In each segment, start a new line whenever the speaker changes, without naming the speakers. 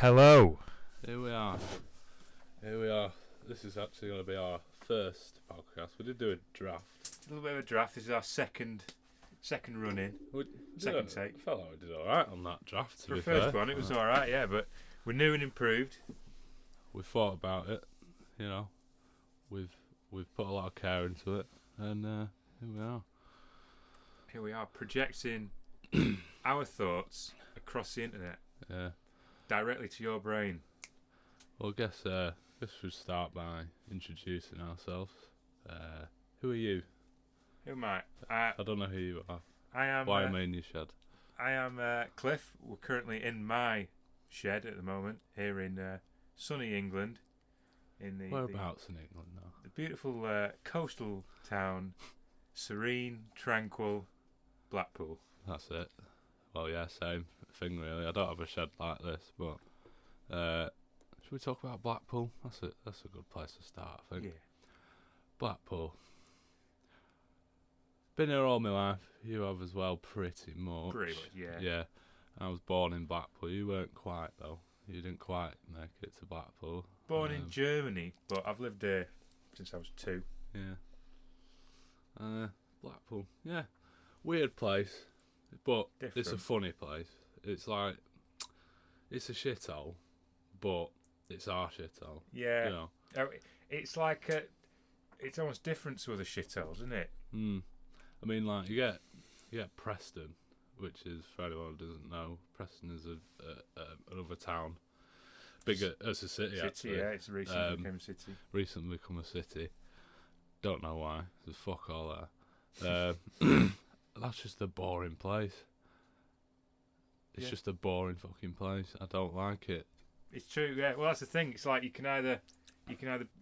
Hello.
Here we are. This is actually going to be our first podcast. We did do a draft.
A little bit of a draft. This is our second run in. Second take.
I felt like we did alright on that draft,
For the first one, it was alright, yeah, but we're new and improved.
We thought about it, you know. We've put a lot of care into it, and here we are.
Here we are, projecting our thoughts across the internet.
Yeah.
Directly to your brain.
Well, I guess we'll start by introducing ourselves. Who are you?
Who am I?
I don't know who you are.
I am.
Why am I in your shed?
I am Cliff. We're currently in my shed at the moment, here in sunny England.
Whereabouts in England now?
The beautiful coastal town, serene, tranquil, Blackpool.
That's it. Well, yeah, same thing really. I don't have a shed like this, but should we talk about Blackpool? That's a good place to start, I think.
Yeah.
Blackpool. Been here all my life. You have as well, pretty much.
Pretty much, yeah.
Yeah. I was born in Blackpool. You weren't quite though. You didn't quite make it to Blackpool.
Born in Germany, but I've lived here since I was 2.
Yeah. Blackpool. Yeah. Weird place. But
Different.
It's a funny place. It's like, it's a shithole, but it's our shithole.
Yeah.
You know?
It's like, it's almost different to other shitholes, isn't it?
I mean, like, you get Preston, which is, for anyone who doesn't know, Preston is another town. Bigger, it's a city, actually.
Yeah, it's recently become a city.
Recently become a city. Don't know why. There's fuck all there. That's just a boring place. It's just a boring fucking place. I don't like it.
It's true, yeah. Well, that's the thing. It's like you can either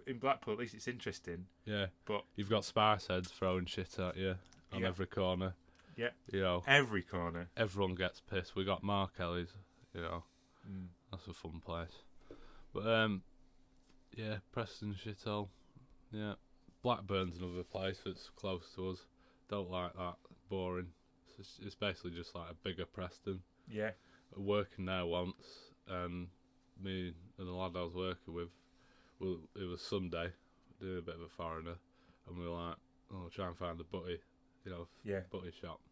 in Blackpool, at least it's interesting.
Yeah.
But
you've got spice heads throwing shit at you on every corner.
Yeah.
You know.
Every corner.
Everyone gets pissed. We got Mark Kelly's, you know. That's a fun place. But yeah, Preston shithole. Yeah. Blackburn's another place that's close to us. Don't like that. Boring. It's basically just like a bigger Preston.
Yeah.
Working there once, and me and the lad I was working with, it was Sunday, doing a bit of a foreigner, and we were like, oh, try and find a butty, butty shop.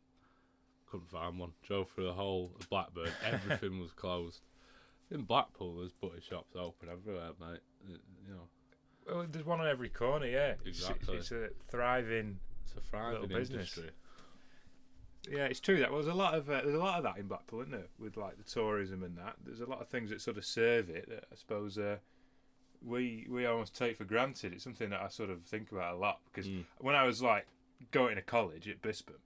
Couldn't find one. Drove through the whole of Blackburn, everything was closed. In Blackpool, there's butty shops open everywhere, mate.
Well, there's one on every corner, yeah.
Exactly.
It's a thriving little business.
Industry.
Yeah, it's true that. Well, there's a lot of that in Blackpool, isn't there? With like the tourism and that. There's a lot of things that sort of serve it that I suppose we almost take for granted. It's something that I sort of think about a lot because when I was like going to college at Bispham,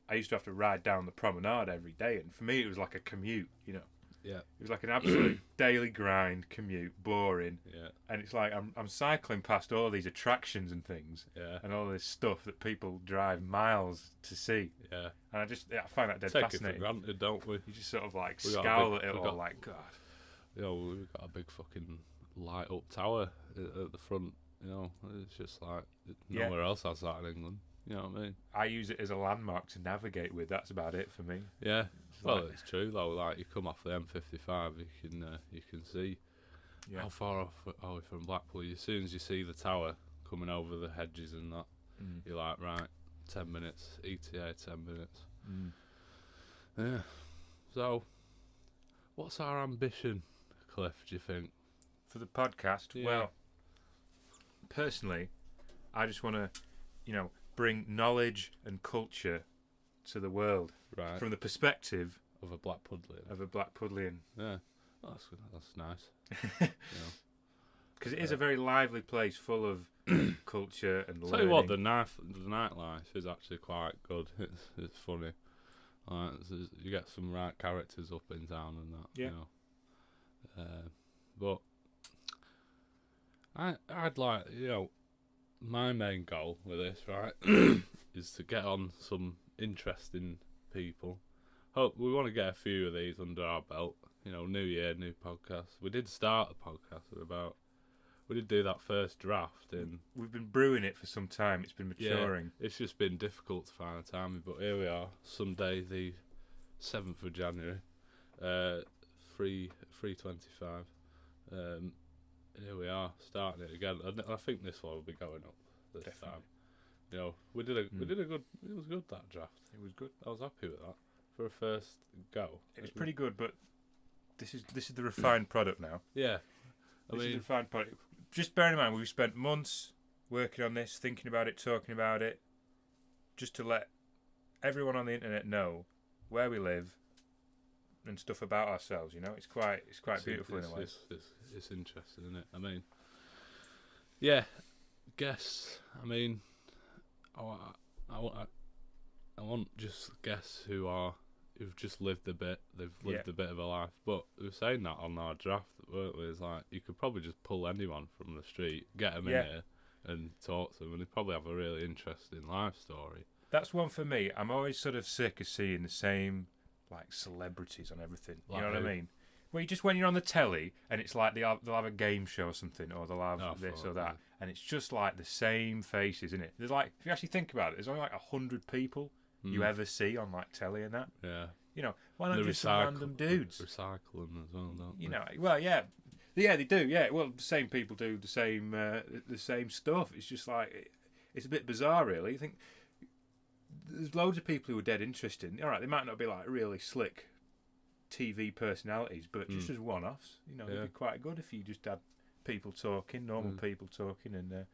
I used to have to ride down the promenade every day, and for me it was like a commute, you know.
Yeah.
It was like an absolute daily grind, commute, boring.
Yeah. And
it's like I'm cycling past all these attractions and things.
Yeah.
And all this stuff that people drive miles to see.
Yeah.
And I find that dead
Take
fascinating.
Take it for granted, don't we?
You just sort of like scowl at it all like, God.
You know, we've got a big fucking light up tower at the front, you know. It's just like nowhere else has that in England. You know what I mean? I
use it as a landmark to navigate with. That's about it for me.
Yeah. It's true though. Like you come off the M55, you can see how far off are we from Blackpool. As soon as you see the tower coming over the hedges and that, you're like, right, 10 minutes, ETA, 10 minutes. Yeah. So, what's our ambition, Cliff? Do you think
for the podcast?
Yeah.
Well, personally, I just want to, bring knowledge and culture to the world,
right?
From the perspective
of a
Blackpudlian.
Yeah, that's nice.
Because it is a very lively place, full of culture and learning.
Tell you what, the nightlife is actually quite good. It's funny. You get some right characters up in town and that.
Yeah.
You know. But I'd like, my main goal with this, right, is to get on some interesting people. Hope we want to get a few of these under our belt. New year, new podcast. We did start a podcast we did do that first draft in.
We've been brewing it for some time. It's been maturing.
Yeah, it's just been difficult to find a time, but here we are, Sunday the 7th of January. 325. Here we are, starting it again. I think this one will be going up this
Definitely.
time. You know, we did a good. It was good, that draft.
It was good.
I was happy with that for a first go.
It was pretty good, but this is the refined product now.
Yeah,
This is the refined product. Just bearing in mind, we've spent months working on this, thinking about it, talking about it, just to let everyone on the internet know where we live and stuff about ourselves. You know, it's quite beautiful in a way.
It's interesting, isn't it? I mean, yeah, guess. I mean, I want just guests who've just lived a bit. They've lived a bit of a life. But we were saying that on our draft, weren't we? It's like you could probably just pull anyone from the street, get them in here, and talk to them, and they'd probably have a really interesting life story.
That's one for me. I'm always sort of sick of seeing the same like celebrities on everything. You know what I mean? Well, when you're on the telly and it's like they'll have a game show or something, or they'll have this or that, and it's just like the same faces, isn't it? There's like, if you actually think about it, there's only like 100 people you ever see on like telly and that.
Yeah.
You know, why not just some random dudes?
Recycling as well, don't they?
You know, well, yeah, they do. Yeah, well, the same people do the same stuff. It's just like it's a bit bizarre, really. You think there's loads of people who are dead interested. All right, they might not be like really slick TV personalities, but just as one-offs, you know, it'd be quite good if you just had people talking, normal people talking, and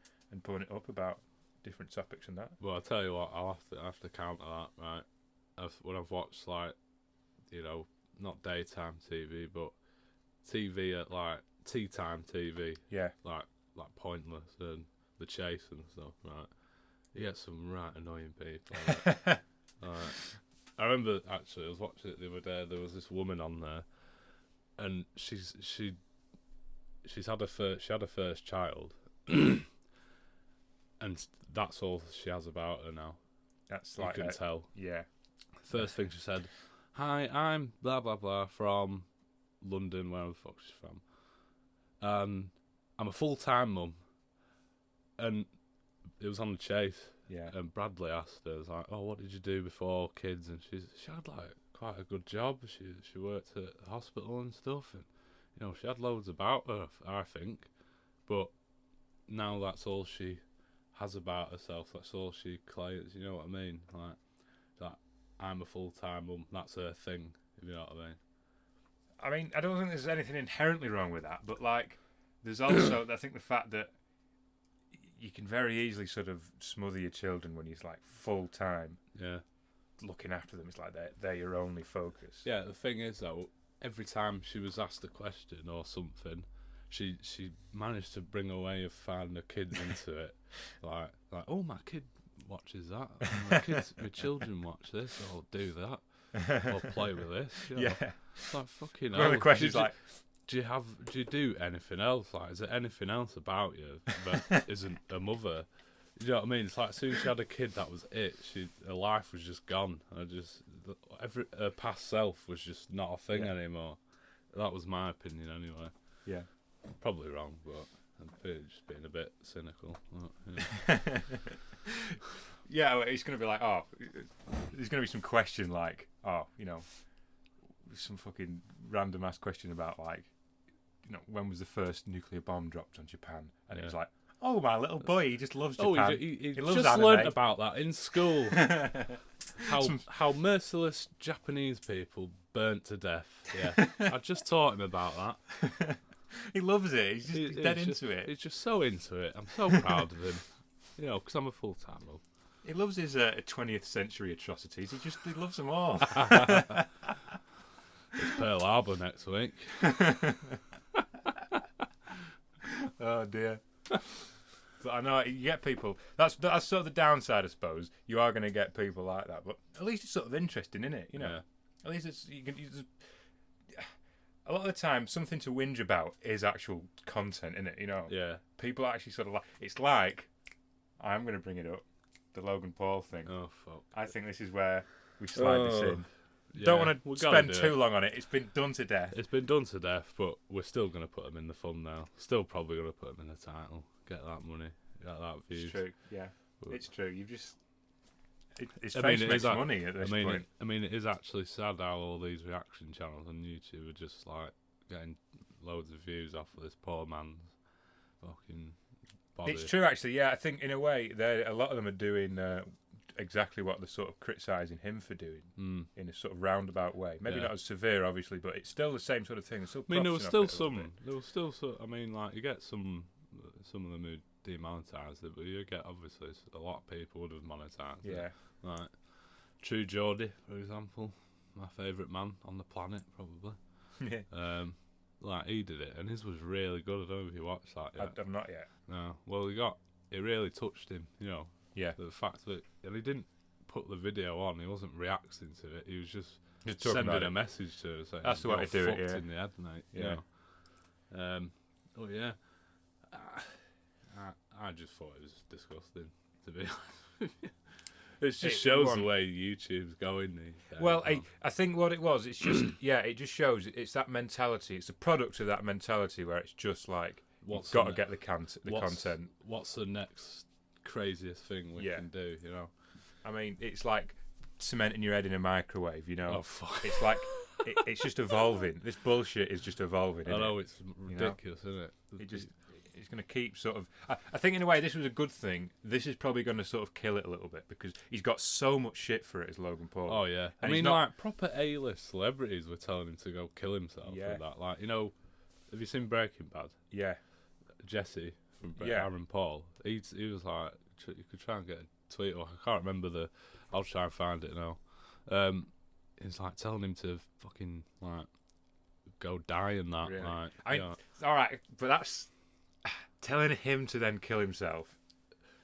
putting it up about different topics and that.
Well, I'll tell you what, I'll have to counter that, right? When I've watched, like, you know, not daytime TV, but TV at like tea time TV, like Pointless and The Chase and stuff, right? You get some right annoying people. Right? I remember actually I was watching it the other day. There was this woman on there, and she's had her first child, and that's all she has about her now.
That's
you
like
can tell.
Yeah.
First thing she said, "Hi, I'm blah blah blah from London, where the fuck she's from. I'm a full-time mum," and it was on The Chase.
Yeah.
And Bradley asked her, like, "Oh, what did you do before kids?" And she had like quite a good job. She worked at the hospital and stuff, and you know she had loads about her, I think. But now that's all she has about herself. That's all she claims. You know what I mean? Like that. I'm a full-time mum. That's her thing. If you know what I mean.
I mean, I don't think there's anything inherently wrong with that, but like, there's also I think the fact that you can very easily sort of smother your children when you're like full time.
Yeah.
Looking after them, it's like they're your only focus.
Yeah, the thing is though, every time she was asked a question or something, she managed to bring a way of finding her kids into it. Like, oh, my kid watches that. My children watch this. Or do that. Or play with this. You know?
Yeah.
It's like fucking hell.
One of the questions like,
do you do anything else? Like, is there anything else about you that isn't a mother? You know what I mean? It's like as soon as she had a kid, that was it. Her life was just gone. Her past self was just not a thing anymore. That was my opinion, anyway.
Yeah,
probably wrong, but I'm just being a bit cynical. But, yeah.
Yeah, well, it's going to be like, there's going to be some question like, you know, some fucking random ass question about like, you know, when was the first nuclear bomb dropped on Japan? And it was like, oh, my little boy, he just loves Japan.
He
loves
just
anime.
learnt about that in school. how merciless Japanese people burnt to death. Yeah, I just taught him about that.
He loves it. He's just dead into it.
He's just so into it. I'm so proud of him. You know, because I'm a full-time mum.
He loves his 20th century atrocities. He loves them all.
It's Pearl Harbor next week.
Oh dear. But I know you get people. That's sort of the downside, I suppose. You are going to get people like that, but at least it's sort of interesting, isn't it? You know, at least it's a lot of the time something to whinge about is actual content, isn't it? You know, people actually sort of like. It's like I'm going to bring it up, the Logan Paul thing.
Oh fuck!
I think this is where we slide this in.
Yeah,
don't want to spend too long on it. It's been done to death.
It's been done to death, but we're still going to put them in the thumbnail. Still probably going to put them in the title. Get that money. Get that views.
It's true. Yeah, it's true. You've just his face makes money at this point.
I mean, it is actually sad how all these reaction channels on YouTube are just like getting loads of views off of this poor man's fucking body.
It's true, actually. Yeah, I think in a way, a lot of them are doing exactly what they're sort of criticising him for doing in a sort of roundabout way. Maybe not as severe, obviously, but it's still the same sort of thing. I
mean, there was still some. I mean, like you get some of them who demonetised it, but you get obviously a lot of people would have monetised it.
Yeah.
Like True Geordie, for example, my favourite man on the planet, probably.
Yeah.
Like he did it, and his was really good. I don't know if you watched that yet.
I've not yet.
No. Well, it really touched him, you know.
Yeah.
The fact that, and he didn't put the video on. He wasn't reacting to it. He was just
sending
a message to us saying,
"That's the way to do it." Yeah.
In the head, mate.
Yeah.
You know? Oh yeah. I just thought it was disgusting, to be honest. It just shows the way YouTube's going these days.
Well, I think what it was, it's just it just shows it's that mentality. It's a product of that mentality where it's just like you've got to get the content.
What's the next craziest thing we can do? You know,
I mean, it's like cementing your head in a microwave. You know,
oh fuck.
It's like it's just evolving. This bullshit is just evolving.
I know it's ridiculous, isn't it?
It's going to keep sort of... I think in a way this was a good thing. This is probably going to sort of kill it a little bit because he's got so much shit for it as Logan Paul.
Oh, yeah.
And
I mean, like, proper A-list celebrities were telling him to go kill himself for that. Like, you know, have you seen Breaking Bad?
Yeah.
Jesse from Aaron Paul. He was like... You could try and get a tweet, or I can't remember I'll try and find it now. It's like telling him to fucking, like, go die and that.
Really?
Like,
all right, but that's... Telling him to then kill himself.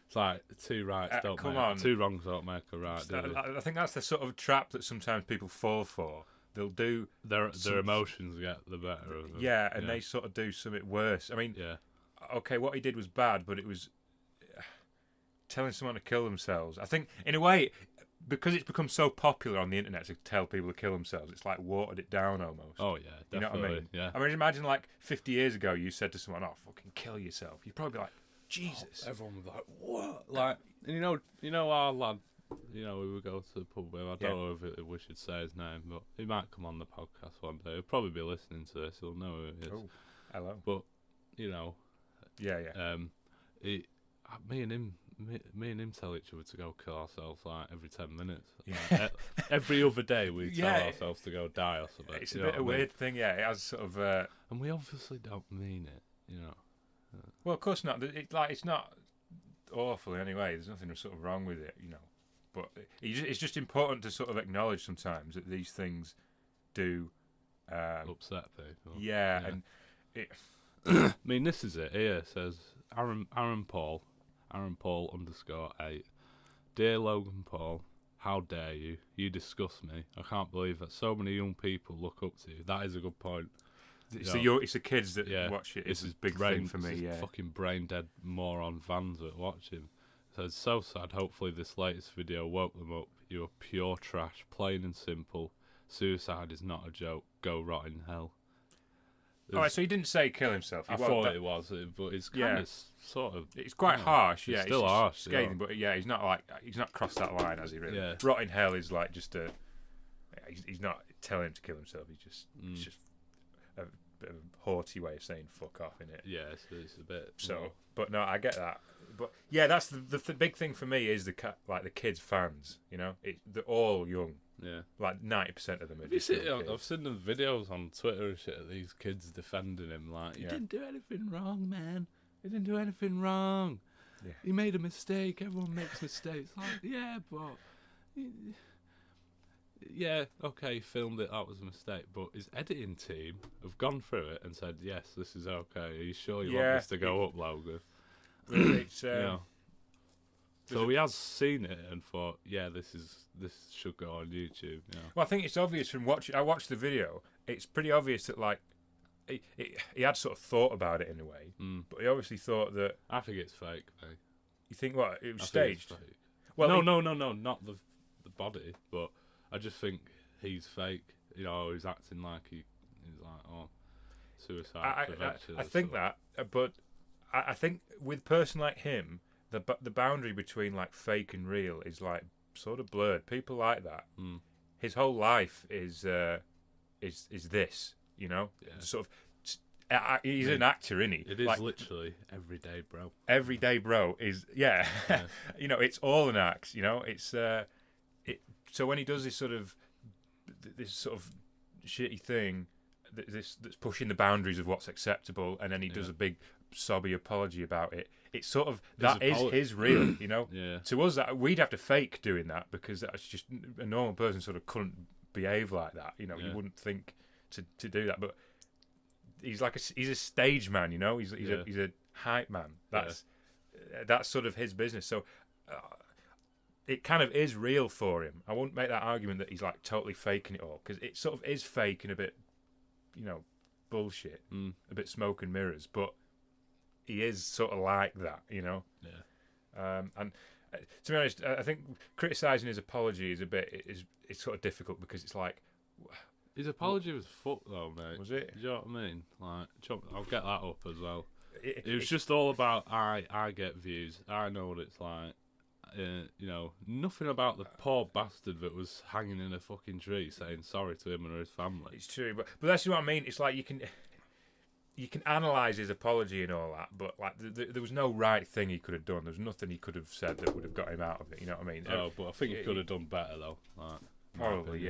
It's like two rights don't make two wrongs don't make a right.
I think that's the sort of trap that sometimes people fall for. They'll do
their emotions get the better of them.
Yeah, and they sort of do something worse. I mean, okay, what he did was bad, but it was telling someone to kill themselves. I think in a way, because it's become so popular on the internet to tell people to kill themselves, it's like watered it down almost.
Oh yeah, definitely.
You know what I mean?
Yeah.
I mean, imagine like 50 years ago, you said to someone, "Oh, fucking kill yourself." You'd probably be like, "Jesus."
Oh, everyone would be like, "What?" Like, and you know our lad. You know, we would go to the pub with. I don't know if we should say his name, but he might come on the podcast one day. He'll probably be listening to this. He'll know who he is.
Oh, hello.
But you know, me and him tell each other to go kill ourselves like every 10 minutes. Like, every other day we tell ourselves to go die or something.
It's a bit of a weird thing, yeah. It has sort of...
and we obviously don't mean it, you know.
Well, of course not. It's not awful anyway. There's nothing sort of wrong with it, you know. But it's just important to sort of acknowledge sometimes that these things do...
upset people.
Yeah, and...
I mean, this is it here. It says, Aaron Paul _8. Dear Logan Paul, how dare you? You disgust me. I can't believe that so many young people look up to you. That is a good point.
It's the kids that watch it. It's a big thing for me. Yeah,
fucking brain dead moron fans that watch him. So it's so sad. Hopefully this latest video woke them up. You are pure trash, plain and simple. Suicide is not a joke. Go rot in hell.
All right, so he didn't say kill himself.
I thought it was, but it's kind of sort of.
It's quite harsh.
It's still harsh,
scathing, but he's not crossed that line, has he? Really? Yeah. Rot in hell is like just a. He's not telling him to kill himself. It's just a bit of a haughty way of saying fuck off, isn't it?
Yeah, it's a bit.
So, but no, I get that. But yeah, that's the big thing for me is the kids fans. You know, they're all young.
Yeah,
like 90% of them are.
I've seen the videos on Twitter and shit of these kids defending him. Like, he didn't do anything wrong, man. He didn't do anything wrong. Yeah. He made a mistake. Everyone makes mistakes. Like, yeah, but okay, filmed it. That was a mistake. But his editing team have gone through it and said, yes, this is okay. Are you sure you want this to go up, Logan?
It's
So he has seen it and thought, this should go on YouTube. Yeah.
Well, I think it's obvious from watching. I watched the video. It's pretty obvious that like he had sort of thought about it in a way, but he obviously thought that.
I think it's fake, mate.
You think what? It was staged?
Fake. Well, no, not the body, but I just think he's fake. You know, he's acting like he's like suicide prevention.
I think that, but I think with a person like him. The boundary between like fake and real is like sort of blurred. People like that. His whole life is this, you know, sort of. He's an actor, isn't he?
It is literally everyday bro.
Everyday bro is you know, it's all an act. You know, it's so when he does this sort of shitty thing, that's pushing the boundaries of what's acceptable, and then he does a big sobby apology about it. It's sort of that is his real, you know. To us, that we'd have to fake doing that because that's just a normal person sort of couldn't behave like that. You know, you wouldn't think to do that, but. He's a stage man, you know. He's a hype man. That's sort of his business. So it kind of is real for him. I won't make that argument that he's like totally faking it all, because it sort of is fake and a bit, you know, bullshit, a bit smoke and mirrors. But he is sort of like that, you know. And to be honest, I think criticising his apology is it's sort of difficult because it's like.
His apology was fucked though, mate.
Was it?
Do you know what I mean? Like, I'll get that up as well. It was just all about I get views. I know what it's like. You know, nothing about the poor bastard that was hanging in a fucking tree saying sorry to him and his family.
It's true, but that's what I mean. It's like you can analyse his apology and all that, but like there was no right thing he could have done. There's nothing he could have said that would have got him out of it. You know what I mean?
Oh, but I think he could have done better though. Like,
probably.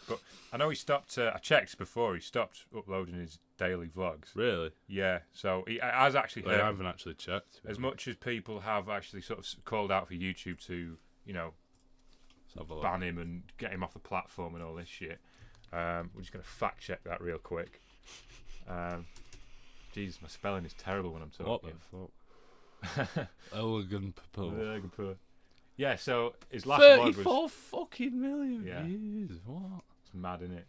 But I know he stopped. I checked before. He stopped uploading his daily vlogs.
Really?
Yeah. So he has actually.
I haven't actually checked.
As much as people have actually sort of called out for YouTube to, you know, ban him and get him off the platform and all this shit. We're just going to fact check that real quick. Jeez, my spelling is terrible when I'm talking.
What the fuck? Logan Paul.
Yeah, so his last vlog was
34 fucking million views. What?
It's mad, isn't it?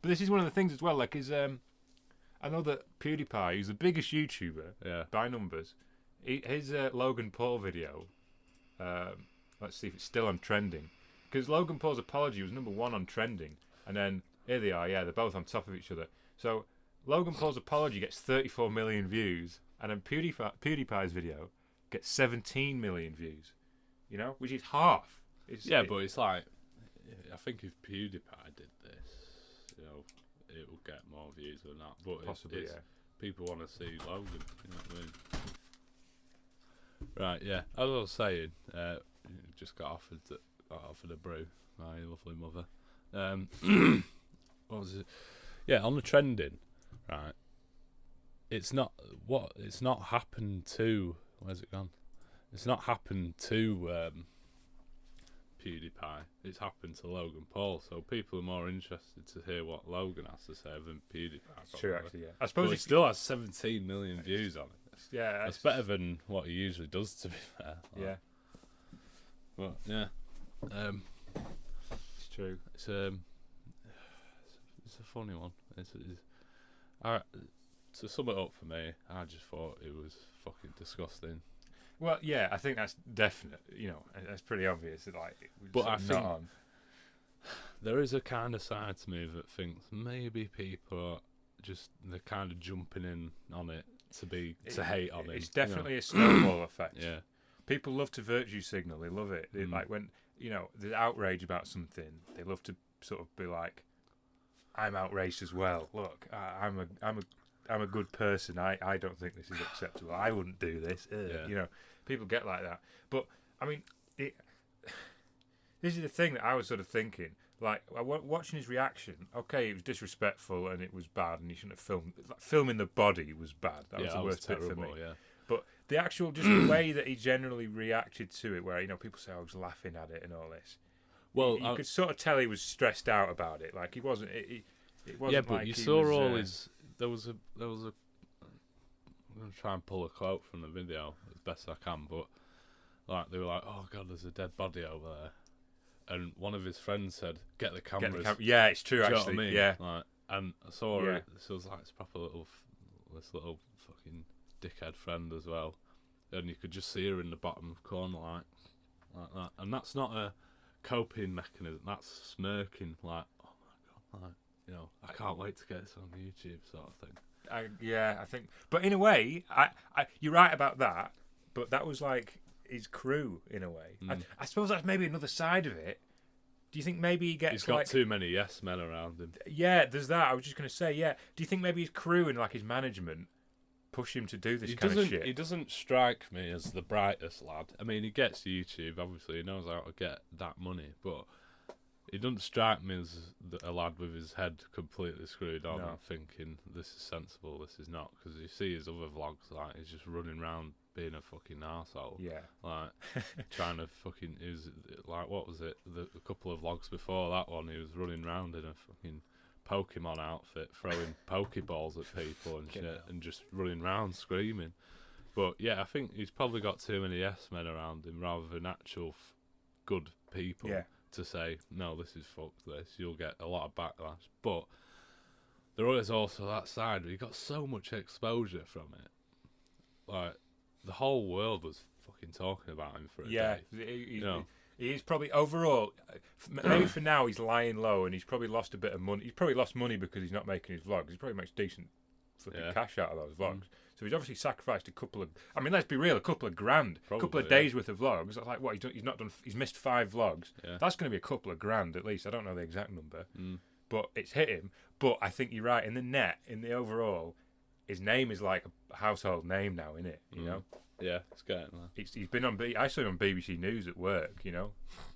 But this is one of the things as well. Like, I know that PewDiePie, who's the biggest YouTuber by numbers, his Logan Paul video. Let's see if it's still on trending, because Logan Paul's apology was #1 on trending, and then here they are. Yeah, they're both on top of each other. So Logan Paul's apology gets 34 million views, and then PewDiePie's video gets 17 million views. You know, which is half.
But it's like, I think if PewDiePie did this, you know, it will get more views than that. But possibly, people want to see Logan. You know what I mean? Right, yeah. As I was saying, just got offered a brew. My lovely mother. What was it? Yeah, on the trending, right. It's not happened to. Where's it gone? It's not happened to PewDiePie. It's happened to Logan Paul. So people are more interested to hear what Logan has to say than PewDiePie.
It's true, actually. Yeah. I suppose
he still has 17 million views on it.
Yeah,
that's better than what he usually does. To be fair.
Yeah.
But yeah,
it's true.
It's a funny one. To sum it up for me, I just thought it was fucking disgusting.
Well, yeah, I think that's definite. You know, that's pretty obvious. Like,
but I think there is a kind of side to me that thinks maybe people are they're kind of jumping in on it to hate on it.
It's definitely a snowball effect.
Yeah,
people love to virtue signal. They love it. They like when there's outrage about something. They love to sort of be like, "I'm outraged as well. Look, I'm a good person. I don't think this is acceptable. I wouldn't do this." You know, people get like that. But I mean, this is the thing that I was sort of thinking. Like, watching his reaction. Okay, it was disrespectful and it was bad, and he shouldn't have filmed. Like, filming the body was bad. That was the worst bit for me.
Yeah.
But the actual just the way that he generally reacted to it, where people say I was laughing at it and all this.
Well,
you could sort of tell he was stressed out about it. Like, he wasn't. It wasn't.
Yeah, but
like
you saw all his. There was a. I'm gonna try and pull a quote from the video as best I can, but like they were like, "Oh God, there's a dead body over there," and one of his friends said, "Get the cameras."
Yeah, it's true.
Do
actually,
you know what I mean?
Yeah.
Like, and I saw it. So it was like this proper this little fucking dickhead friend as well, and you could just see her in the bottom corner like that, and that's not a coping mechanism. That's smirking, like, "Oh my God, like, I can't wait to get this on YouTube," sort of thing.
I think, but in a way, I you're right about that. But that was like, his crew in a way. I suppose that's maybe another side of it. Do you think maybe he gets?
He's got too many yes men around him.
Yeah, there's that. I was just going to say, yeah. Do you think maybe his crew and like his management push him to do this kind of shit?
He doesn't strike me as the brightest lad. I mean, he gets YouTube. Obviously, he knows how to get that money, but he doesn't strike me as a lad with his head completely screwed on and thinking this is sensible, this is not. Because you see his other vlogs, like he's just running around being a fucking arsehole.
Yeah.
Like trying to fucking. He was like, what was it? A couple of vlogs before that one, he was running around in a fucking Pokemon outfit, throwing Pokeballs at people and shit, and just running around screaming. But yeah, I think he's probably got too many yes men around him rather than actual good people.
Yeah.
To say, no, this is fucked this, you'll get a lot of backlash. But there is also that side where you got so much exposure from it. Like, the whole world was fucking talking about him for a day.
He's probably, overall, maybe for now he's lying low and he's probably lost a bit of money. He's probably lost money because he's not making his vlogs. He probably makes decent fucking cash out of those vlogs. So he's obviously sacrificed a couple of, I mean, let's be real, a couple of grand, a couple of days worth of vlogs. Like, what, he's missed 5 vlogs. Yeah. That's going to be a couple of grand at least. I don't know the exact number, but it's hit him. But I think you're right. In the overall, his name is like a household name now, isn't it? You know?
Yeah, it's getting there.
He's been on, I saw him on BBC News at work, you know?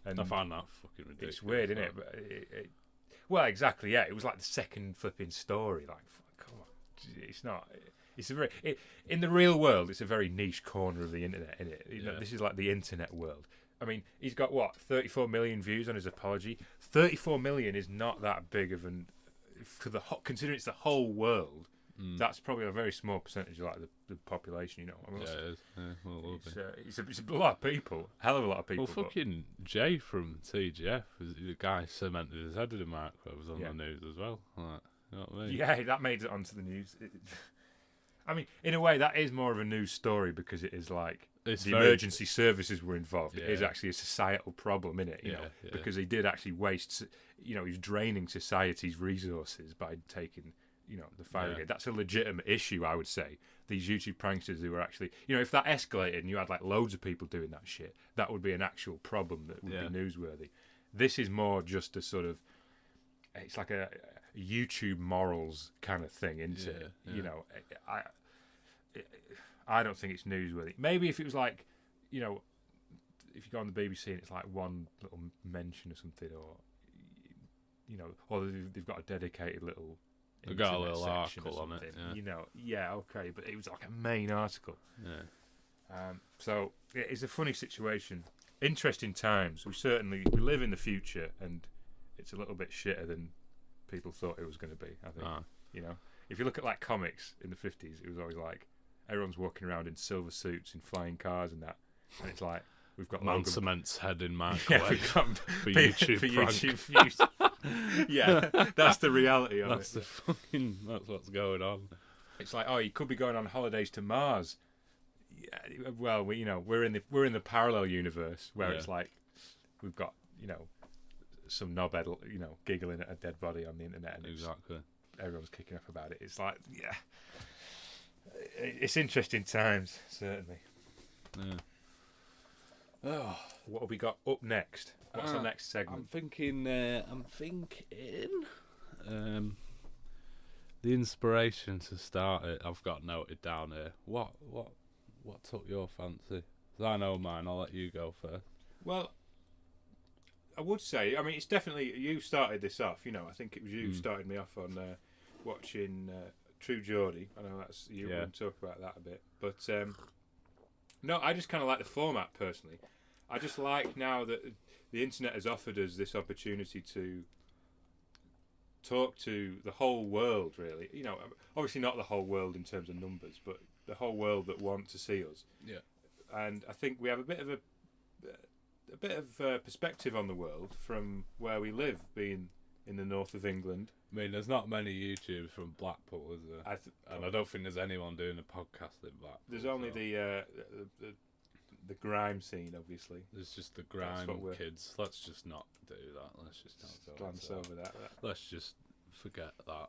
And
I find that fucking ridiculous.
It's weird, isn't it? But well, exactly, yeah. It was like the second flipping story. Like, come on. It's not... It's a very in the real world. It's a very niche corner of the internet, isn't it? You know, this is like the internet world. I mean, he's got what 34 million views on his apology. 34 million is not that big of an considering it's the whole world. That's probably a very small percentage of like the population. You know, I mean,
it is. Yeah, well,
it's a lot of people, hell of a lot of people.
Well, fucking Jay from TGF, the guy cemented his head in the microbes on the news as well. Like, you know what I mean?
Yeah, that made it onto the news. I mean, in a way, that is more of a news story because it is like emergency services were involved. It is actually a societal problem, innit? You know, because he did actually waste. You know, he was draining society's resources by taking, you know, the fire brigade. That's a legitimate issue, I would say. These YouTube pranksters who were actually, you know, if that escalated and you had like loads of people doing that shit, that would be an actual problem that would be newsworthy. This is more just a sort of, it's like a YouTube morals kind of thing, isn't it? You know, I don't think it's newsworthy. Maybe if it was like, you know, if you go on the BBC and it's like one little mention or something, or, you know, or they've got a dedicated little...
They've got a little article on it,
you know. Yeah, okay, but it was like a main article.
Yeah.
So it's a funny situation. Interesting times. We live in the future, and it's a little bit shitter than people thought it was going to be, I think. You know, if you look at like comics in the 50s, it was always like everyone's walking around in silver suits in flying cars and that, and it's like we've got
Man
Logan.
Cement's head in microwave
for
YouTube
for
prank.
YouTube views. Yeah, that's the reality of
That's
it.
That's what's going on.
It's like, oh, you could be going on holidays to Mars. Yeah, well, we're in the parallel universe where it's like we've got, you know, some knobhead, you know, giggling at a dead body on the internet, and
Exactly.
everyone's kicking up about it. It's like, it's interesting times, certainly.
Yeah.
Oh, what have we got up next? What's the next segment?
I'm thinking. The inspiration to start it, I've got noted down here. What took your fancy? 'Cause I know mine. I'll let you go first.
Well, I would say, I mean, it's definitely you started this off. You know, I think it was you who started me off on watching True Geordie. I know that's you. We'll talk about that a bit, but no, I just kind of like the format personally. I just like now that the internet has offered us this opportunity to talk to the whole world, really. You know, obviously not the whole world in terms of numbers, but the whole world that want to see us.
Yeah.
And I think we have a bit of perspective on the world from where we live, being in the north of England.
I mean, there's not many YouTubers from Blackpool, is there? And I don't think there's anyone doing a podcast in Blackpool.
There's only the grime scene, obviously.
There's just the grime kids. Let's just not do that. Let's just not
glance over that.
Let's just forget that.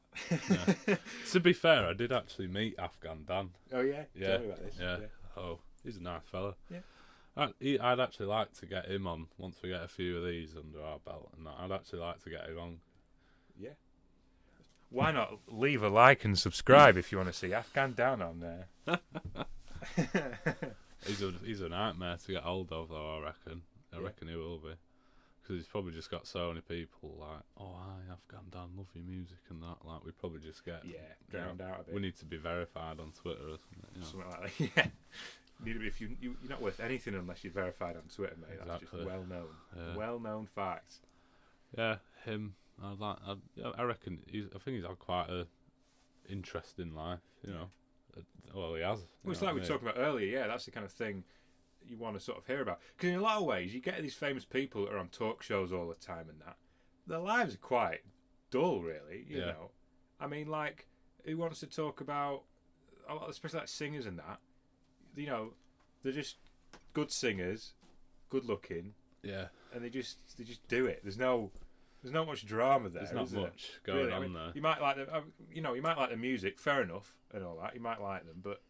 Yeah. To be fair, I did actually meet Afghan Dan.
Oh yeah?
Yeah.
Tell me about this.
Yeah. Oh, he's a nice fella.
Yeah.
I'd actually like to get him on once we get a few of these under our belt, and that. I'd actually like to get him on.
Yeah. Why not leave a like and subscribe if you want to see Afghan down on there?
He's a nightmare to get hold of, though. I reckon he will be, because he's probably just got so many people like, oh, hi, Afghan Dan, love your music and that. Like, we probably just get
drowned out a bit.
We need to be verified on Twitter or something.
Something like that. Yeah. If you're not worth anything unless you're verified on Twitter, mate.
Exactly.
That's just well known. Well known fact.
Yeah, him. I reckon. I think he's had quite a interesting life. You know. Well, he has.
Well, it's like we were talking about earlier. Yeah, that's the kind of thing you want to sort of hear about. Because in a lot of ways, you get these famous people that are on talk shows all the time, and that their lives are quite dull, really. You know. I mean, like, who wants to talk about a lot, especially like singers and that? You know, they're just good singers, good looking.
Yeah.
And they just do it. There's not much drama there.
There's not much going on there.
You might like you might like the music, fair enough, and all that. You might like them, but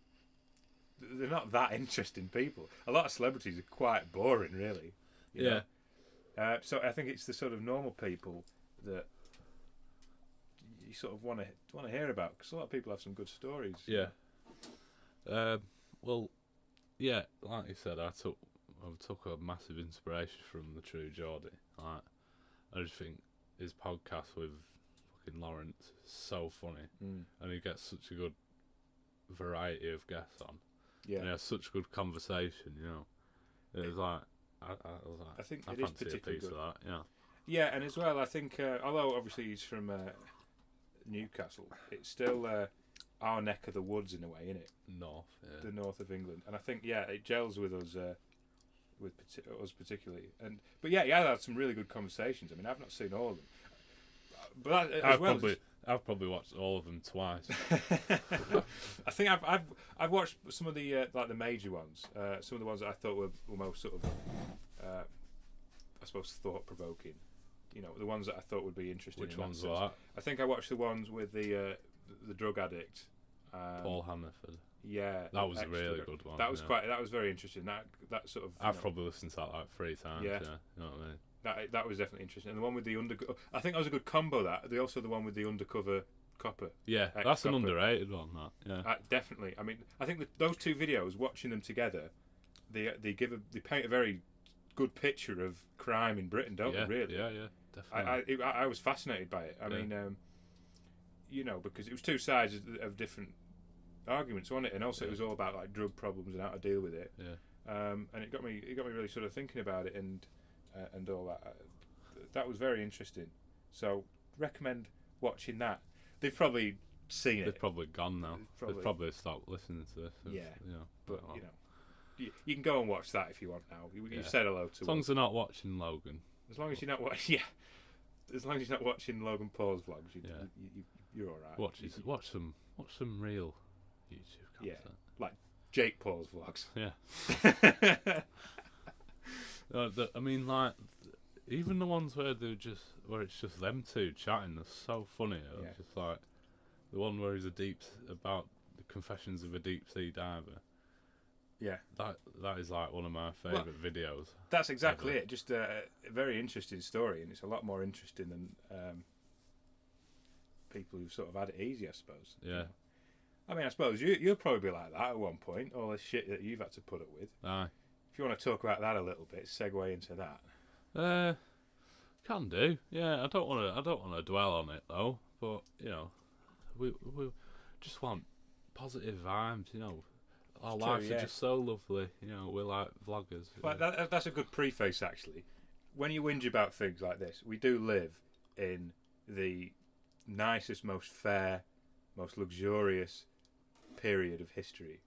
they're not that interesting people. A lot of celebrities are quite boring, really. You know? So I think it's the sort of normal people that you sort of want to hear about, because a lot of people have some good stories.
Yeah. Well, yeah, like you said, I took a massive inspiration from the True Geordie. Like, I just think his podcast with fucking Lawrence is so funny, and he gets such a good variety of guests on. Yeah, and he has such good conversation. You know, it was like I was like,
I think
I
it is
fancy
particularly
a piece
good.
of that. Yeah.
Yeah, and as well, I think although obviously he's from Newcastle, it's still our neck of the woods in a way, isn't it? The north of England, and I think it gels with us, with us particularly. But he had some really good conversations. I mean, I've not seen all of them, but
I've probably watched all of them twice.
I think I've watched some of the like the major ones, some of the ones that I thought were most sort of, I suppose, thought provoking. You know, the ones that I thought would be interesting.
Which ones were that?
I think I watched the ones with the drug addict,
Paul Hannaford.
Yeah,
that was a really good one.
That was that was very interesting. That sort of.
I've probably listened to that like 3 times. Yeah, you know what I mean.
That was definitely interesting. And the one with the I think that was a good combo. Also the one with the undercover copper.
Yeah, that's an underrated one. That
definitely. I mean, I think those 2 videos, watching them together, they paint a very good picture of crime in Britain, don't they? Really?
Yeah, definitely.
I was fascinated by it. I mean, you know, because it was 2 sides of different arguments on it, and also it was all about like drug problems and how to deal with it. And it got me really sort of thinking about it and all that. That was very interesting. So recommend watching that. They've probably seen it.
They've probably gone now. They've probably stopped listening to this.
But you know, you can go and watch that if you want now. You've said hello to.
As long as they're not watching Logan.
As long as you're not watching, As long as you're not watching Logan Paul's vlogs, you're all right.
Watch some real YouTube content.
Like Jake Paul's vlogs.
Yeah. I mean, like, even the ones where it's just them 2 chatting, they're so funny. Just like the one where he's about the confessions of a deep sea diver. Yeah, that is like one of my favourite videos.
That's exactly it. Just a very interesting story, and it's a lot more interesting than people who've sort of had it easy, I suppose.
Yeah.
You know? I mean, I suppose you'll probably be like that at one point. All the shit that you've had to put up with.
Aye.
If you want to talk about that a little bit, segue into that.
Can do. Yeah, I don't want to dwell on it though. But you know, we just want positive vibes. You know, our lives are just so lovely. You know, we're like vloggers.
Well, that's a good preface actually. When you whinge about things like this, we do live in the nicest, most fair, most luxurious period of history,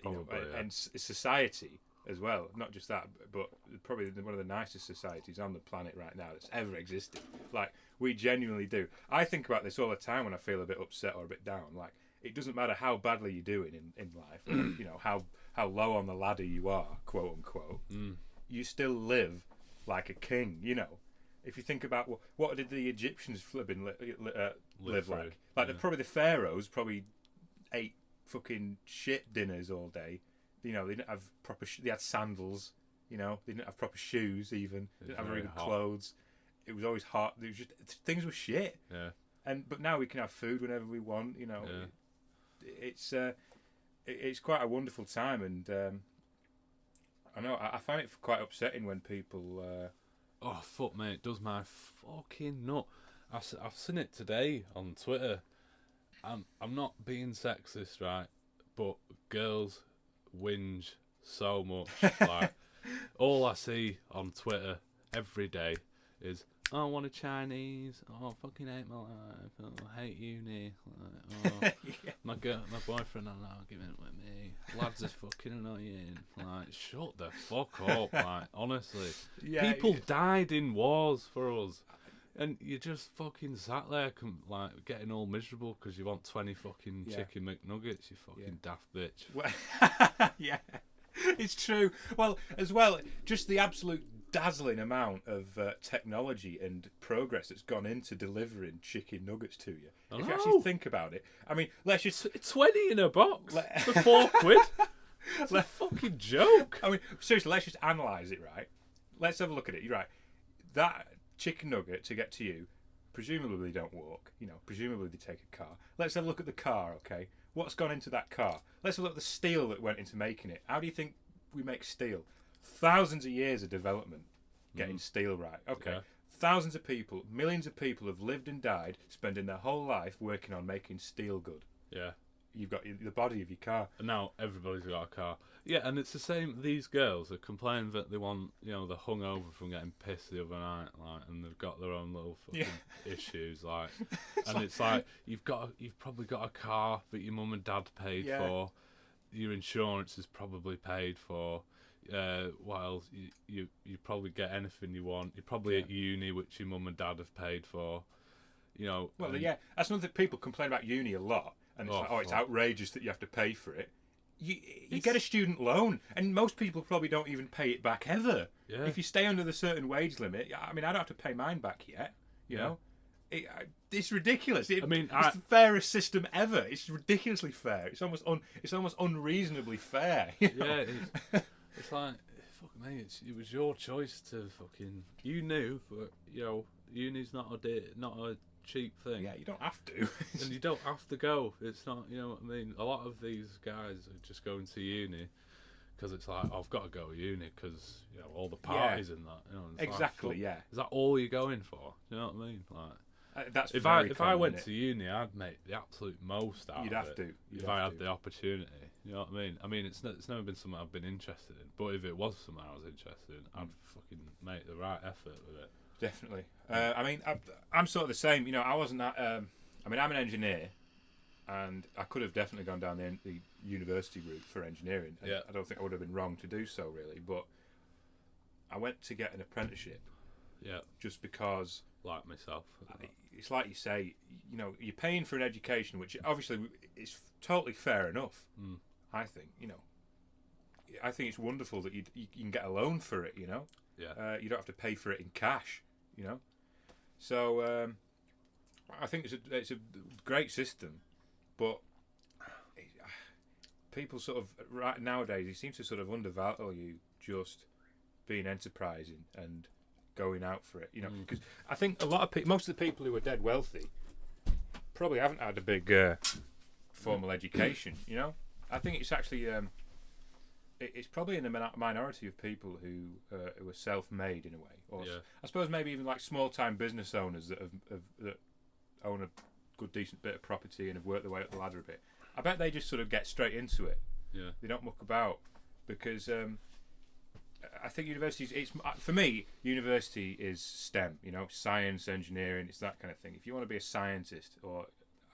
and society as well. Not just that, but probably one of the nicest societies on the planet right now that's ever existed. Like, we genuinely do. I think about this all the time when I feel a bit upset or a bit down. Like, it doesn't matter how badly you're doing in life, you know, how low on the ladder you are, quote unquote. You still live like a king. You know, if you think about what did the Egyptians flipping live like? Like, probably the pharaohs probably ate fucking shit dinners all day. You know, they didn't have proper. They had sandals. You know, they didn't have proper shoes even. They didn't have very good
hot.
clothes. It was always hot. It was just things were shit.
Yeah.
But now we can have food whenever we want. You know, it's quite a wonderful time, and I know I find it quite upsetting when people.
Oh fuck, mate! It does my fucking nut. I've seen it today on Twitter. I'm not being sexist, right? But girls whinge so much. Like all I see on Twitter every day is, "Oh, I want a Chinese. Oh, I fucking hate my life. Oh, I hate uni. Like, oh, my boyfriend, I'm not giving it with me. Lads are fucking annoying. Like, shut the fuck up. Like, honestly, people died in wars for us, and you just fucking sat there, like, getting all miserable because you want 20 fucking chicken McNuggets. You fucking daft bitch.
Well, yeah, it's true. Well, as well, just the absolute dazzling amount of technology and progress that's gone into delivering chicken nuggets to you. If you actually think about it, I mean, let's just
20 in a box for £4. It's a fucking joke.
I mean, seriously, let's just analyse it, right? Let's have a look at it. You're right. That chicken nugget to get to you, presumably they don't walk. You know, presumably they take a car. Let's have a look at the car. Okay, what's gone into that car? Let's have a look at the steel that went into making it. How do you think we make steel? Thousands of years of development getting steel right. Okay. Yeah. Thousands of people, millions of people have lived and died, spending their whole life working on making steel good.
Yeah.
You've got the body of your car.
And now everybody's got a car. Yeah, and it's the same. These girls are complaining that they want, you know, they're hungover from getting pissed the other night, like, and they've got their own little fucking issues, like. And it's like you've probably got a car that your mum and dad paid for. Your insurance is probably paid for. What else? You probably get anything you want. You're probably at uni, which your mum and dad have paid for. You know.
Well, that's another thing. People complain about uni a lot, and it's it's outrageous that you have to pay for it. You get a student loan, and most people probably don't even pay it back ever. Yeah. If you stay under the certain wage limit, I mean, I don't have to pay mine back yet. You know. It's ridiculous. It's the fairest system ever. It's ridiculously fair. It's almost unreasonably fair. You know?
Yeah. It's like, fuck me, it was your choice to fucking. You knew, but you know, uni's not a cheap thing.
Yeah, you don't have to,
and you don't have to go. It's not, you know what I mean. A lot of these guys are just going to uni because it's like, I've got to go to uni because you know all the parties and that. You know,
exactly.
Like, is that all you're going for? You know what I mean? Like.
That's
if I went to uni, I'd make the absolute most out of it.
You'd have to.
If I had the opportunity, you know what I mean. I mean, it's never been something I've been interested in. But if it was something I was interested in, I'd fucking make the right effort with it.
Definitely. I mean, I'm sort of the same. You know, I wasn't that. I mean, I'm an engineer, and I could have definitely gone down the university route for engineering.
Yeah.
I don't think I would have been wrong to do so, really. But I went to get an apprenticeship.
Yeah.
Just because.
Like myself.
It's like you say, you know, you're paying for an education, which obviously is totally fair enough. I think, you know, I think it's wonderful that you can get a loan for it. You know, you don't have to pay for it in cash. You know, so I think it's a great system, but people sort of right nowadays it seems to sort of undervalue just being enterprising and going out for it, you know, because I think a lot of most of the people who are dead wealthy probably haven't had a big formal education, you know. I think it's actually it's probably in the minority of people who are self-made in a way, or I suppose maybe even like small-time business owners that that own a good decent bit of property and have worked their way up the ladder a bit. I bet they just sort of get straight into it.
Yeah,
they don't muck about because. I think universities. It's for me. University is STEM. You know, science, engineering. It's that kind of thing. If you want to be a scientist or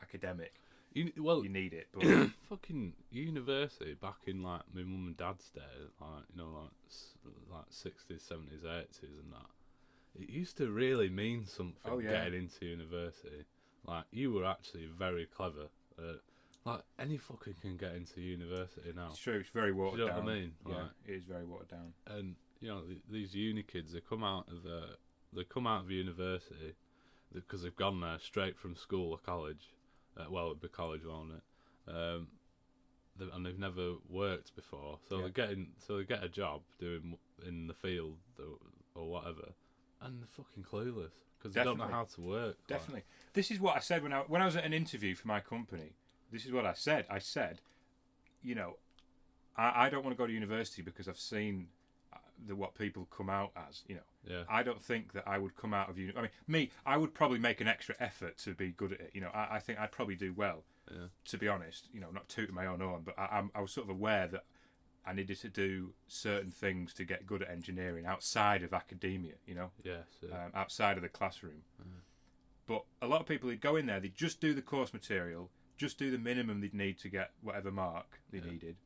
academic, you need it. But
fucking university back in like my mum and dad's day, like you know, like 60s, 70s, 80s, and that. It used to really mean something getting into university. Like you were actually very clever. Like any fucker can get into university now.
It's true. It's very watered down.
You know what I mean?
Yeah, it is very watered down.
And you know these uni kids, they come out of university because they've gone there straight from school or college. Well, it'd be college, won't it? and they've never worked before, so they get a job doing in the field or whatever, and they're fucking clueless because they don't know how to work.
Definitely, this is what I said when I was at an interview for my company. This is what I said. I said, I don't want to go to university because I've seen what people come out as. I don't think that I would come out of uni. I mean, I would probably make an extra effort to be good at it. I think I'd probably do well.
Yeah.
To be honest, not tooting my own horn, but I was sort of aware that I needed to do certain things to get good at engineering outside of academia.
Yes. Yeah.
Outside of the classroom. But a lot of people, they'd go in there, they'd just do the course material, just do the minimum they'd need to get whatever mark they needed,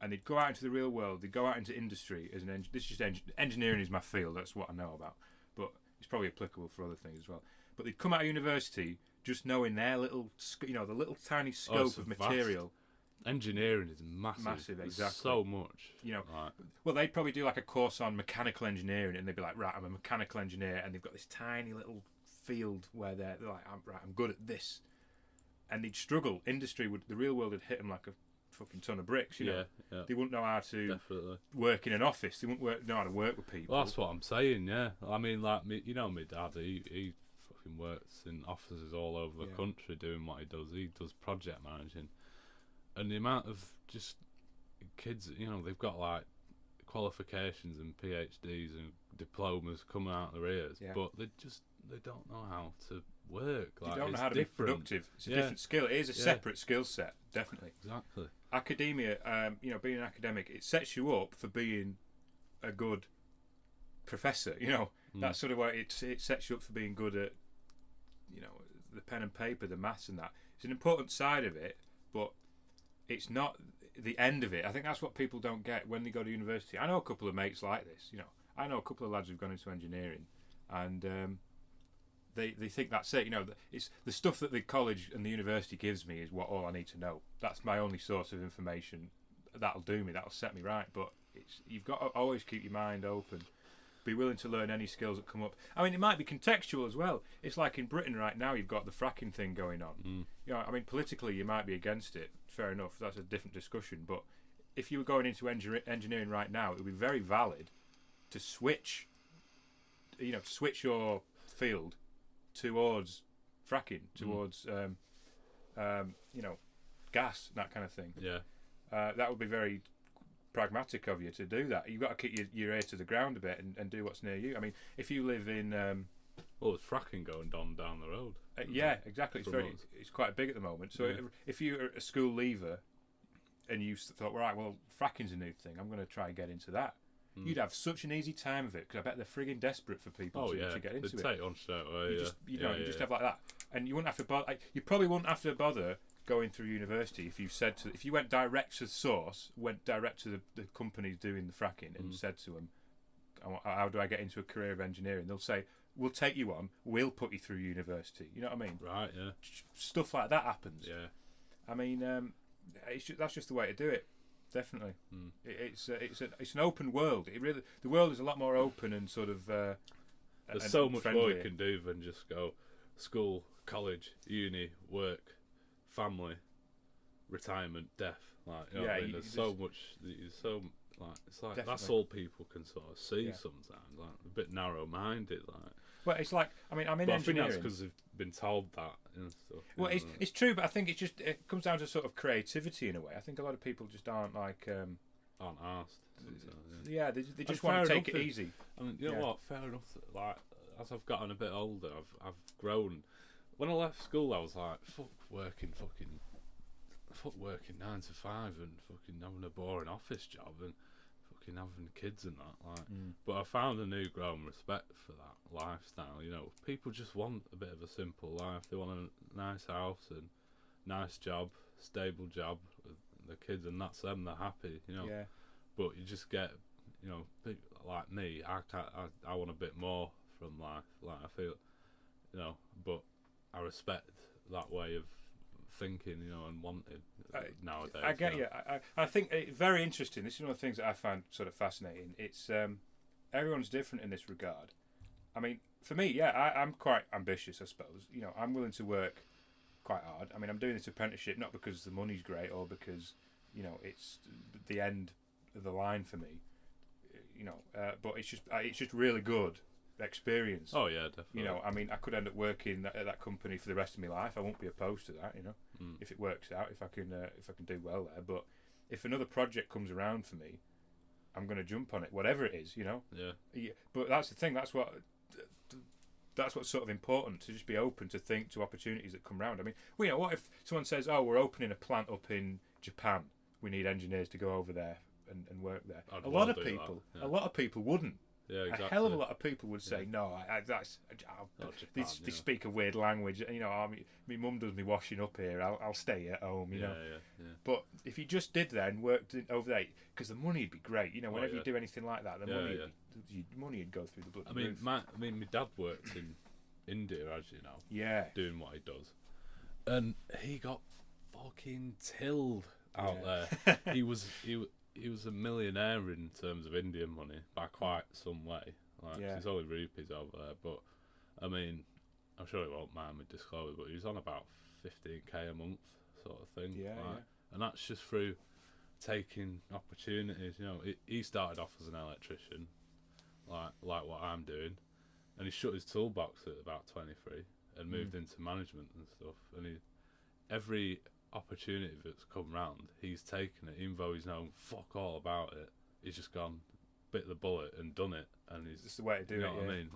and they'd go out into the real world. They'd go out into industry as an this is just engineering is my field. That's what I know about, but it's probably applicable for other things as well. But they'd come out of university just knowing their little, the little tiny scope of material.
Engineering is massive.
Massive, exactly.
So much.
Right. Well, they'd probably do like a course on mechanical engineering, and they'd be like, right, I'm a mechanical engineer, and they've got this tiny little field where they're like, I'm good at this, and they'd struggle. The real world would hit them like a fucking ton of bricks.
Yeah.
They wouldn't know how to work in an office. They wouldn't know how to work with people.
Well, that's what I'm saying. Yeah, I mean, like me, my dad, he fucking works in offices all over the country doing what he does. He does project managing, and the amount of just kids, they've got like qualifications and PhDs and diplomas coming out their ears, but they don't know how to work.
Like, they don't know how to be productive. It's a different skill. It is a separate skill set, definitely.
Exactly.
Academia, being an academic, it sets you up for being a good professor. That's sort of why it sets you up for being good at, the pen and paper, the maths and that. It's an important side of it, but it's not the end of it. I think that's what people don't get when they go to university. I know a couple of mates like this. I know a couple of lads who've gone into engineering, and they think that's it. It's the stuff that the college and the university gives me is all I need to know. That's my only source of information. That'll do me. That'll set me right. But you've got to always keep your mind open. Be willing to learn any skills that come up. I mean, it might be contextual as well. It's like in Britain right now, you've got the fracking thing going on. Politically, you might be against it. Fair enough. That's a different discussion. But if you were going into engineering right now, it would be very valid to switch. Switch your field towards fracking, towards gas, that kind of thing.
Yeah.
That would be very pragmatic of you to do that. You've got to keep your ear to the ground a bit and do what's near you. I mean, if you live in
there's fracking going down the road.
Yeah, exactly. It's quite big at the moment. So if you're a school leaver and you thought, right, well, fracking's a new thing, I'm going to try and get into that. You'd have such an easy time of it because I bet they're frigging desperate for people to get into it.
They'd take on straight away.
You just have like that, and you wouldn't have to bother. You probably wouldn't have to bother going through university if you went direct to the source, went direct to the companies doing the fracking, and said to them, "How do I get into a career of engineering?" They'll say, "We'll take you on. We'll put you through university." You know what I mean?
Right. Yeah.
Stuff like that happens.
Yeah.
I mean, that's just the way to do it. Definitely, it's an open world. The world is a lot more open and sort of.
There's so much more you can do than just go school, college, uni, work, family, retirement, death. There's so much. It's like definitely. That's all people can sort of see sometimes. Like a bit narrow-minded.
Well, it's like I'm in engineering.
I think that's because they've been told that and stuff.
Well, it's true, but I think it comes down to sort of creativity in a way. I think a lot of people just aren't like
aren't asked.
Yeah, they just want to take it easy.
I mean, you know what? Fair enough. Like as I've gotten a bit older, I've grown. When I left school, I was like, fuck working 9 to 5 and fucking having a boring office job and fucking having kids and that. But I found a new growing respect for that lifestyle. People just want a bit of a simple life. They want a nice house and nice job, stable job with the kids, and that's them. They're happy.
Yeah.
But you just get, people like me. I want a bit more from life. Like I feel, but I respect that way of thinking, and wanted nowadays.
I get you. I think it's very interesting. This is one of the things that I find sort of fascinating. It's everyone's different in this regard. I mean, for me, I'm quite ambitious, I suppose. I'm willing to work quite hard. I mean, I'm doing this apprenticeship not because the money's great or because it's the end of the line for me. But it's just really good experience.
Oh yeah, definitely.
I mean, I could end up working at that company for the rest of my life. I won't be opposed to that. If it works out, if I can do well there. But if another project comes around for me, I'm going to jump on it, whatever it is.
Yeah.
But that's the thing. That's what's sort of important, to just be open to opportunities that come around. I mean, what if someone says, "Oh, we're opening a plant up in Japan. We need engineers to go over there and work there." A lot of people wouldn't.
Yeah, exactly.
A hell of a lot of people would say, "No, they speak a weird language." My mum does me washing up here. I'll stay at home.
Yeah.
But if you just did there and worked over there, because the money would be great. Whenever you do anything like that, the money would go through the bloody roof.
My dad worked in India, as you know.
Yeah.
Doing what he does, and he got fucking tilled out there. He was a millionaire in terms of Indian money by quite some way. It's only rupees over there, but I mean, I'm sure he won't mind me disclosing, but he was on about 15k a month, sort of thing. And that's just through taking opportunities. He started off as an electrician, like what I'm doing, and he shut his toolbox at about 23 and moved into management and stuff. And every opportunity that's come round, he's taken it, even though he's known fuck all about it. He's just gone, bit the bullet and done it, and he's
just the way to do it.
You know what I mean?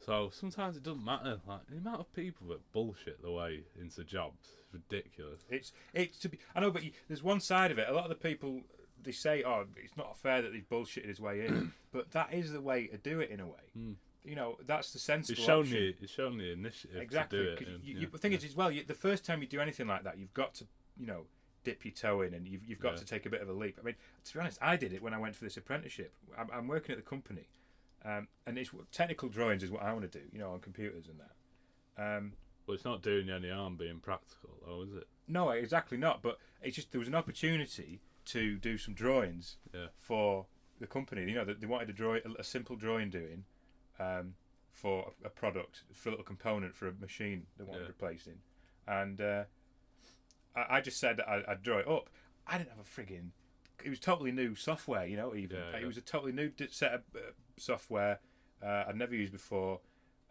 So sometimes it doesn't matter. The amount of people that bullshit their way into jobs is ridiculous.
It's to be. I know, but there's one side of it. A lot of the people, they say, "Oh, it's not fair that he's bullshitted his way in," but that is the way to do it in a way. That's the sensible option.
It's shown the initiative
exactly,
to do it.
The thing is, as well, the first time you do anything like that, you've got to, dip your toe in, and you've got to take a bit of a leap. I mean, to be honest, I did it when I went for this apprenticeship. I'm working at the company, and it's technical drawings is what I want to do, on computers and that.
Well, it's not doing you any harm being practical, though, is it?
No, exactly not. But it's just there was an opportunity to do some drawings for the company. They wanted a simple drawing doing. For a product, for a little component for a machine they wanted replacing, and I just said that I'd draw it up. I didn't have a frigging. It was totally new software, It was a totally new set of software I'd never used before.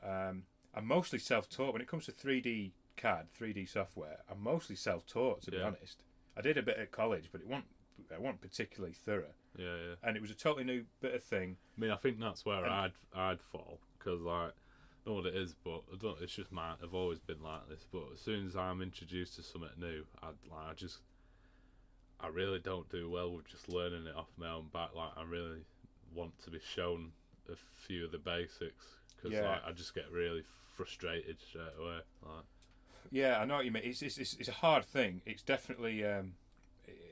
I'm mostly self-taught when it comes to 3D CAD, 3D software. I'm mostly self-taught, to be honest. I did a bit at college, but it wasn't particularly thorough.
Yeah.
And it was a totally new bit of thing.
I mean, I think that's where I'd fall, because I don't know what it is, but it's just I've always been like this. But as soon as I'm introduced to something new, I really don't do well with just learning it off my own back. I really want to be shown a few of the basics, because I just get really frustrated straight away.
Yeah, I know what you mean. It's a hard thing. It's definitely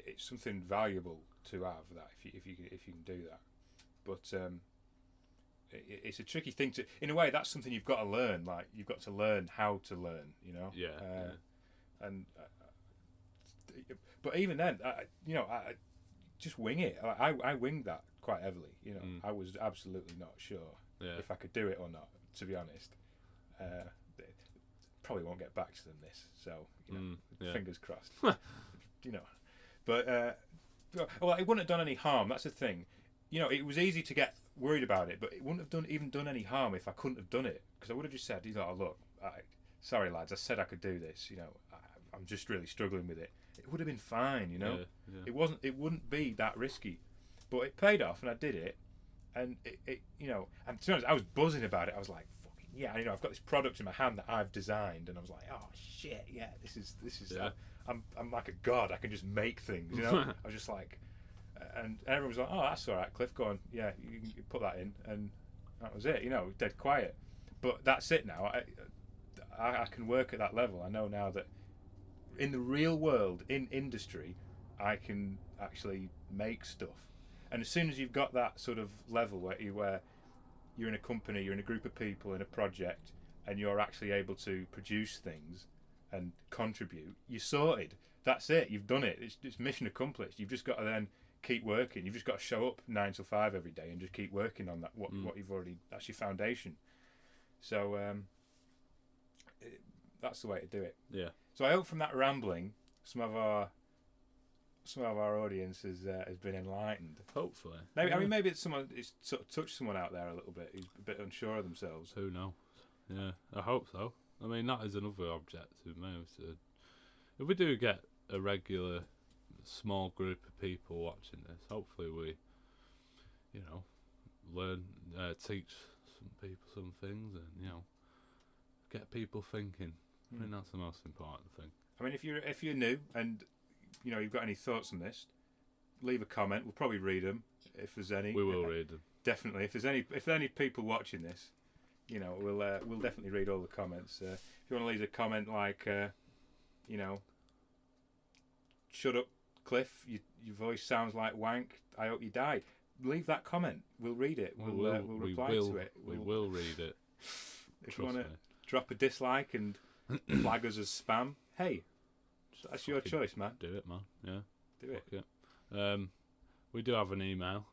it's something valuable to have that if you can do that, but it's a tricky thing to. In a way, that's something you've got to learn. You've got to learn how to learn. And but even then, I just wing it. I winged that quite heavily. I was absolutely not sure if I could do it or not. To be honest, probably won't get back to them this. So fingers crossed. But. Well, it wouldn't have done any harm. That's the thing. It was easy to get worried about it, but it wouldn't have even done any harm if I couldn't have done it. Because I would have just said, "Oh, look, sorry lads, I said I could do this. I'm just really struggling with it." It would have been fine. It wasn't. It wouldn't be that risky, but it paid off, and I did it. And it and to be honest, I was buzzing about it. I was like, "Fucking yeah!" I've got this product in my hand that I've designed, and I was like, "Oh shit, yeah, this is."
Yeah.
I'm like a god. I can just make things, I was just like, and everyone was like, "Oh, that's all right, Cliff. Go on, yeah, you can put that in," and that was it. Dead quiet. But that's it now. I can work at that level. I know now that in the real world, in industry, I can actually make stuff. And as soon as you've got that sort of level where you're in a company, you're in a group of people in a project, and you're actually able to produce things and contribute, you're sorted. That's it. You've done it. It's mission accomplished. You've just got to then keep working. You've just got to show up 9 till 5 every day and just keep working on that. What you've already. That's your foundation. So that's the way to do it.
Yeah.
So I hope from that rambling, some of our some of our audience has been enlightened.
Hopefully.
Maybe I mean maybe it's sort of touched someone out there a little bit who's a bit unsure of themselves.
Who knows? Yeah, I hope so. I mean, that is another objective, maybe. If we do get a regular small group of people watching this, hopefully we, learn, teach some people some things, and get people thinking. I think that's the most important thing.
I mean, if you're new and you've got any thoughts on this, leave a comment. We'll probably read them if there's any.
We will read them. Definitely.
If there's any people watching this, we'll definitely read all the comments. If you want to leave a comment like, shut up, Cliff. Your voice sounds like wank. I hope you die. Leave that comment. We'll read it. We'll reply to it.
We will read it.
If you want to drop a dislike and flag us as spam, hey, that's your choice, man.
Do it, man. Yeah.
Do it.
Yeah. We do have an email.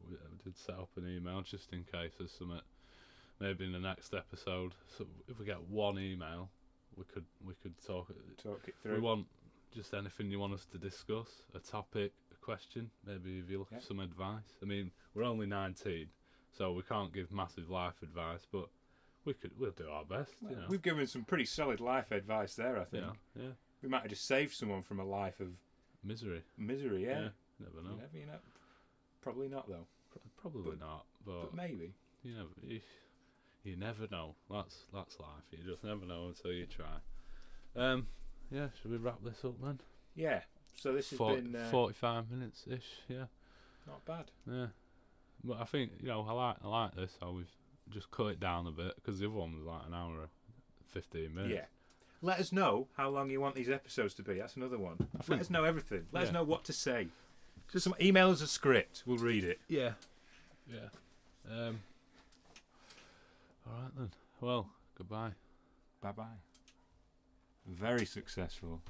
We did set up an email just in case there's something. Maybe in the next episode. So if we get one email, we could talk
it through.
We want just anything you want us to discuss, a topic, a question. Maybe if you look for some advice. I mean, we're only 19, so we can't give massive life advice, but we'll do our best.
Well, we've given some pretty solid life advice there, I think.
Yeah.
We might have just saved someone from a life of
misery.
Misery, yeah.
Never know.
Probably not though.
Probably not, but
maybe.
You never know. That's life. You just never know until you try. Should we wrap this up then?
Yeah. So this has been
45 minutes ish. Yeah.
Not bad.
Yeah. But I think I like this. How we've just cut it down a bit because the other one was like an hour and 15 minutes.
Yeah. Let us know how long you want these episodes to be. That's another one. Let us know everything. Let us know what to say. Just email us a script. We'll read it.
Yeah. All right then. Well, goodbye.
Bye-bye. Very successful.